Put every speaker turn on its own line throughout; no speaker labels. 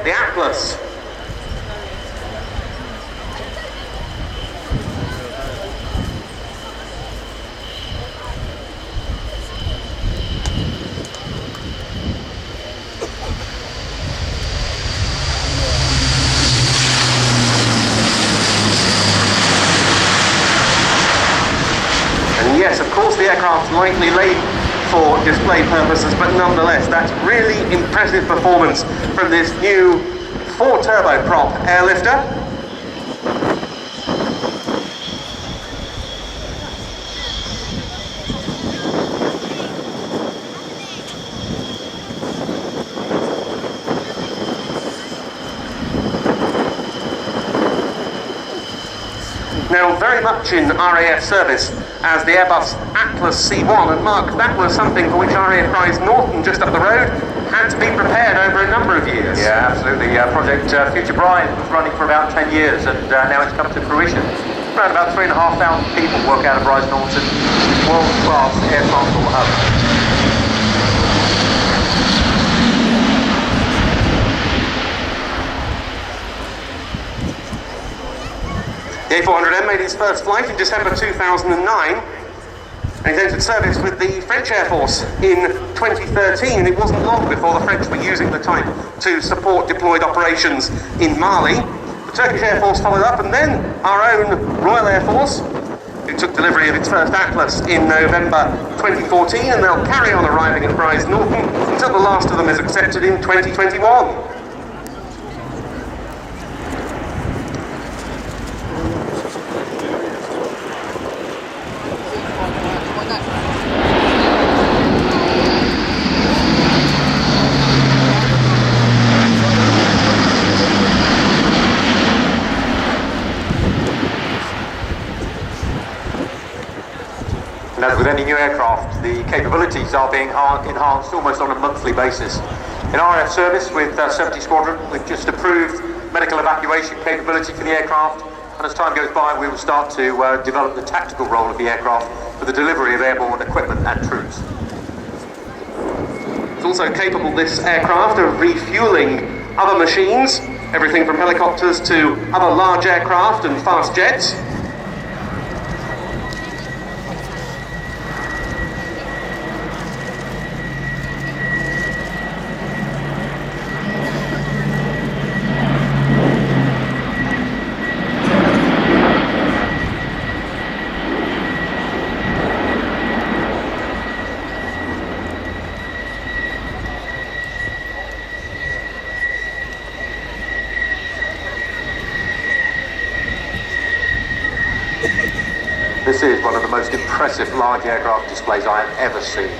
the Atlas. And yes, of course the aircraft's lightly laid for display purposes, but nonetheless, that's really impressive performance from this new 4-turboprop airlifter. Now, very much in RAF service as the Airbus Atlas C1, and Mark, that was something for which RAF Prize Norton, just up the road, had to be prepared over a number of years.
Yeah, absolutely. Project Future Bride was running for about 10 years, and now it's come to fruition. Around about 3,500 people work out of Prize Norton, world-class air transport hub.
The A400M made its first flight in December 2009, and it entered service with the French Air Force in 2013, and it wasn't long before the French were using the type to support deployed operations in Mali. The Turkish Air Force followed up, and then our own Royal Air Force, who took delivery of its first Atlas in November 2014, and they'll carry on arriving at Prize Norton until the last of them is accepted in 2021.
And as with any new aircraft, the capabilities are being enhanced almost on a monthly basis. In RAF service with 70 Squadron, we've just approved medical evacuation capability for the aircraft, and as time goes by we will start to develop the tactical role of the aircraft for the delivery of airborne equipment and troops.
It's also capable, this aircraft, of refuelling other machines, everything from helicopters to other large aircraft and fast jets.
This is one of the most impressive large aircraft displays I have ever seen.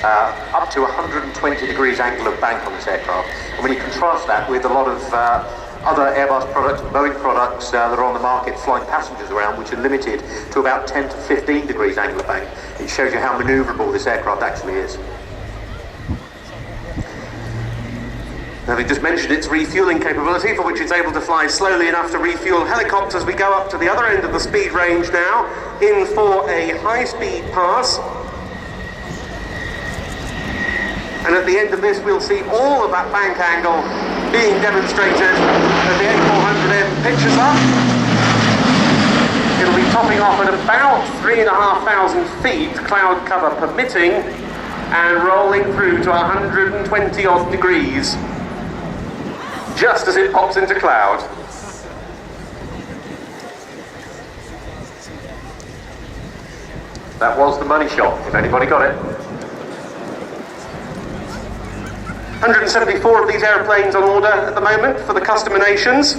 Up to 120 degrees angle of bank on this aircraft. And when you contrast that with a lot of other Airbus products, Boeing products that are on the market flying passengers around, which are limited to about 10 to 15 degrees angle of bank, it shows you how manoeuvrable this aircraft actually is. Having just mentioned its refueling capability, for which it's able to fly slowly enough to refuel helicopters, we go up to the other end of the speed range now, in for a high-speed pass. And at the end of this, we'll see all of that bank angle being demonstrated as the A400M pitches up. It'll be topping off at about 3,500 feet, cloud cover permitting, and rolling through to 120 odd degrees. Just as it pops into cloud. That was the money shot, if anybody got it.
174 of these aeroplanes on order at the moment for the customer nations.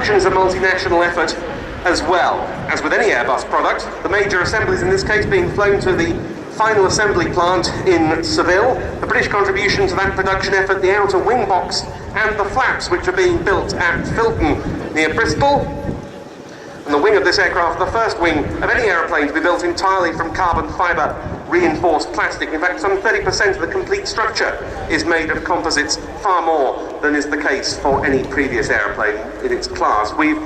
Is a multinational effort as well. As with any Airbus product, the major assemblies in this case being flown to the final assembly plant in Seville. The British contribution to that production effort, the outer wing box and the flaps, which are being built at Filton near Bristol. And the wing of this aircraft, the first wing of any aeroplane to be built entirely from carbon fibre reinforced plastic. In fact, some 30% of the complete structure is made of composites, far more than is the case for any previous aeroplane in its class. We've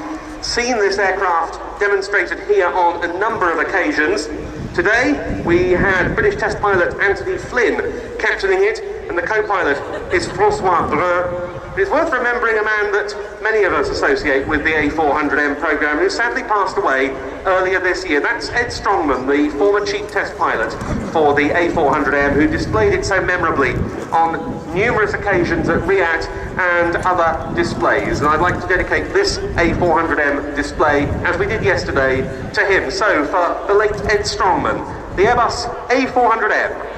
seen this aircraft demonstrated here on a number of occasions. Today, we had British test pilot Anthony Flynn captaining it, and the co-pilot is Francois Brun. It's worth remembering a man that many of us associate with the A400M program, who sadly passed away earlier this year. That's Ed Strongman, the former chief test pilot for the A400M, who displayed it so memorably on numerous occasions at RIAT and other displays. And I'd like to dedicate this A400M display, as we did yesterday, to him. So, for the late Ed Strongman, the Airbus A400M.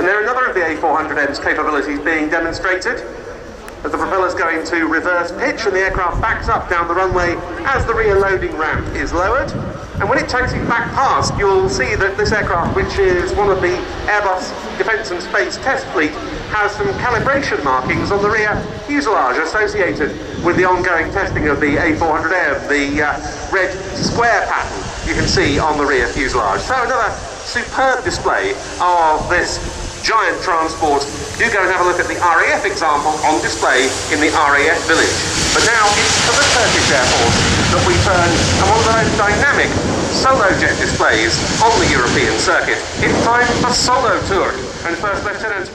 And there are another of the A400M's capabilities being demonstrated, as the propeller's going to reverse pitch and the aircraft backs up down the runway as the rear loading ramp is lowered. And when it taxis back past, you'll see that this aircraft, which is one of the Airbus Defence and Space Test Fleet, has some calibration markings on the rear fuselage associated with the ongoing testing of the A400M, the red square pattern you can see on the rear fuselage. So another superb display of this giant transport. Do go and have a look at the RAF example on display in the RAF village. But now it's to the Turkish Air Force that we turn, and one of the most dynamic solo jet displays on the European circuit. It's time for Solo Tour, and First Lieutenant